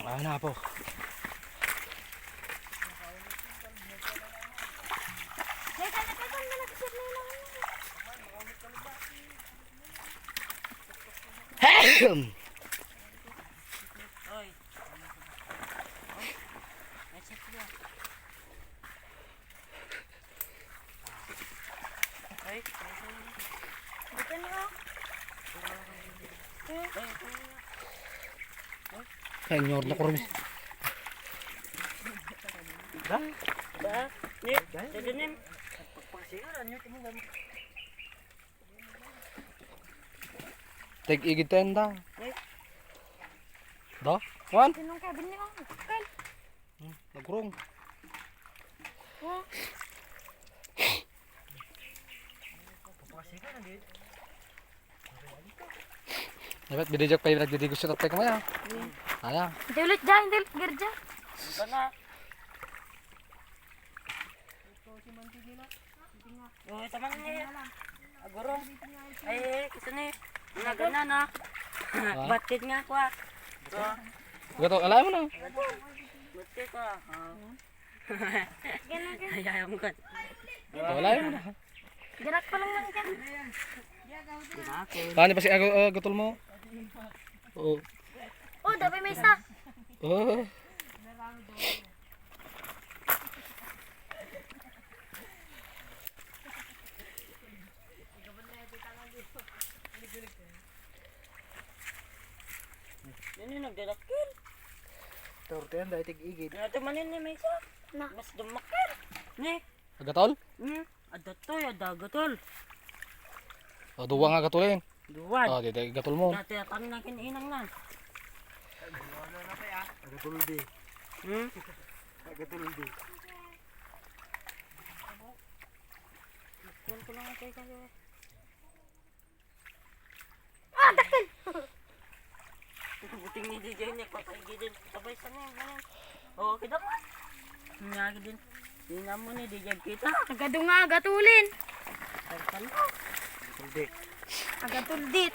Ayun na po. Ahem. Ay, nyor na kurmis. Ba? Ni, dadanim. Pagpasigaran nyo timo gam. Tig igit tenda. Da? Wan? Sinong kabin niyo? Kan. Nagrong. Pagpasigaran di. Dapat bidijak pa yung nagdidigos sa tatay kamaya. Ayang. Dilit dyan, dilit gerja. Ba na? Oh, tamang niya. Aguro. Ay, isa ni. Nagana na. Batid nga kwa. Gato, alay mo na. Batid ka. Ayaw mo kan. Gato, alay mo na. Gerak pa lang lang dyan. Paano pa si gutol mo? Oo. Oh, dapat may isa. Oh. Yan yung nagdadakil. Torten dahil tig igit. Nato manin ni may isa. Na. Mas dumakil. Ni. Agatol? Adatoy, adagatol. O, duwa nga gatulin. Duwan. O, di gatol mo. Dati atang na kininang na. Agatol di. Agatol di. Kuwan ko lang ito kayo. Ah, dakil. Buting ni DJ niya, papaigi din. Sabay sa niya, ganun. Oo, kita mo. Niyagi din. Tingnan mo ni DJ kita. Agadunga, agatulin. Tartan mo. Agatol di. Agatuldit.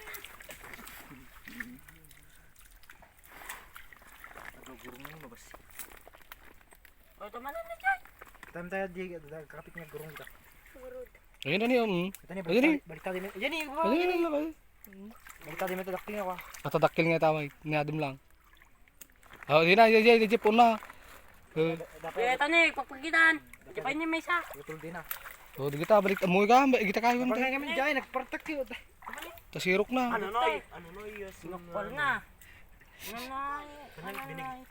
Agagurong mo mabas. O, tumanan na dyan. Time tayo di kapit nga gurong kita. Ayun na niyo. Ito ni Ayun ni. balik tayo. Yan ni. Ayun na. Balik tayo dito dakting ako. Atadakil nga tama. Niadam lang. O, di na. Di po na. Kaya ito ni, pagpagitan. Di pa niya may isa. Utul din na. O, di kita. Balik. Umuwi ka. Kita kayo. Pagka kami diyan nagpartak yun. Tasirok na. Ano noy? Sinukpal na. Ano noy? Ano noy?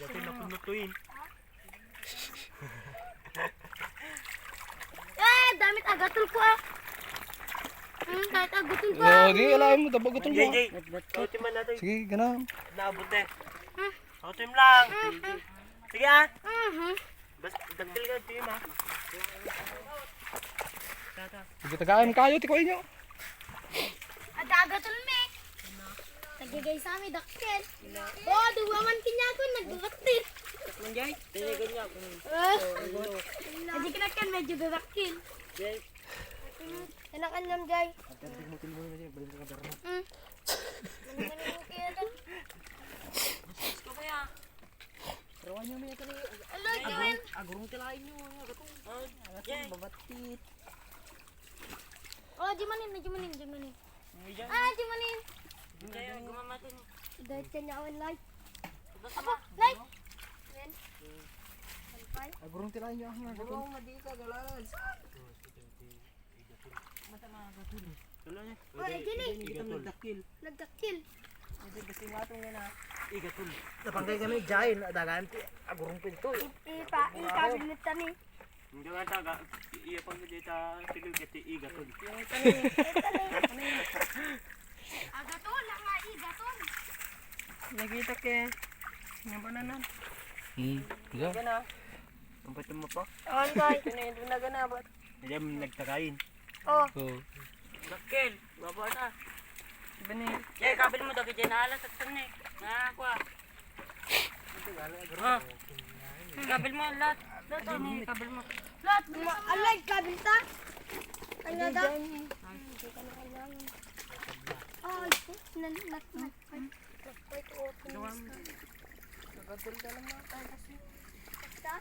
Dati napunutuin. Eh, damit agatul ko ah. Kahit agatul ko. O, di. Alay mo. Dabag gatol mo. Kautim man natin. Sige, ganun. Naabot eh. Kautim lang. Sige ah. Basta dagdil ka ito yun ah. Sige, tagayin kayo. Tikoy nyo. Ada agatul me. Nagigay sa amin dakil. Oh, duwaman kinya ko nagdakil. Manjay. Tinigan niya. Hindi kinakan medyo dadakil. Jay. Enakan nyam jay. Timutin mo na diyan balik ka darna. Gusto ko ya. Rawan niyo may kali. Alo, Joel. Agurong tilain niyo gatong. Jay. Babatit. Oh, jimanin. Jimanin. Jay. Ah, jimanin. Jay, gumamatin. Dahil kanya ako live. Basta ba? Live. Ayan. Salpay. Agurong tilain niyo ang gatong. Oh, Jenny. Nagdakil. Nagdakil. Napanggay kami diyan dagan agurong pinto. Ipabilit tani. Hindi nga taga. Iya pang dito tigil kati igatol. Agatol, lang nga igaton. Nakita ke. Nga ba nanan? Yeah. Gana. Ang mo pa? On guys. Hindi na gana ba? Diyan nagtakain. Oh, So, Dakil. Baba na. Bani. Jay, kabil mo dagi dyan. Alas at saan eh. Nakakwa. Kabil mo lahat. Lahat ni kabil mo. lahat alay kabilta. Kanya da. Ay, nak. Kadol dalam na tayo kasi. Basta,